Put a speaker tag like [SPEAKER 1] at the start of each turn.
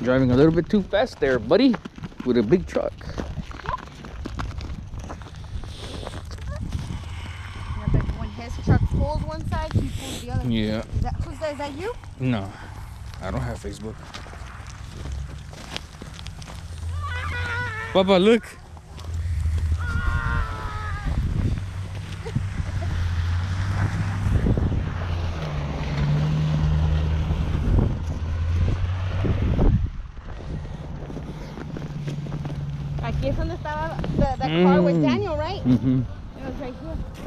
[SPEAKER 1] Driving a little bit too fast there, buddy, with a big truck.
[SPEAKER 2] Yeah, but when his truck pulls one side, he pulls the other.
[SPEAKER 1] Yeah.
[SPEAKER 2] Is that you?
[SPEAKER 1] No, I don't have Facebook. Papa, look.
[SPEAKER 2] Aquí es donde estaba the car with Daniel, right?
[SPEAKER 1] Mm-hmm.
[SPEAKER 2] It was right here.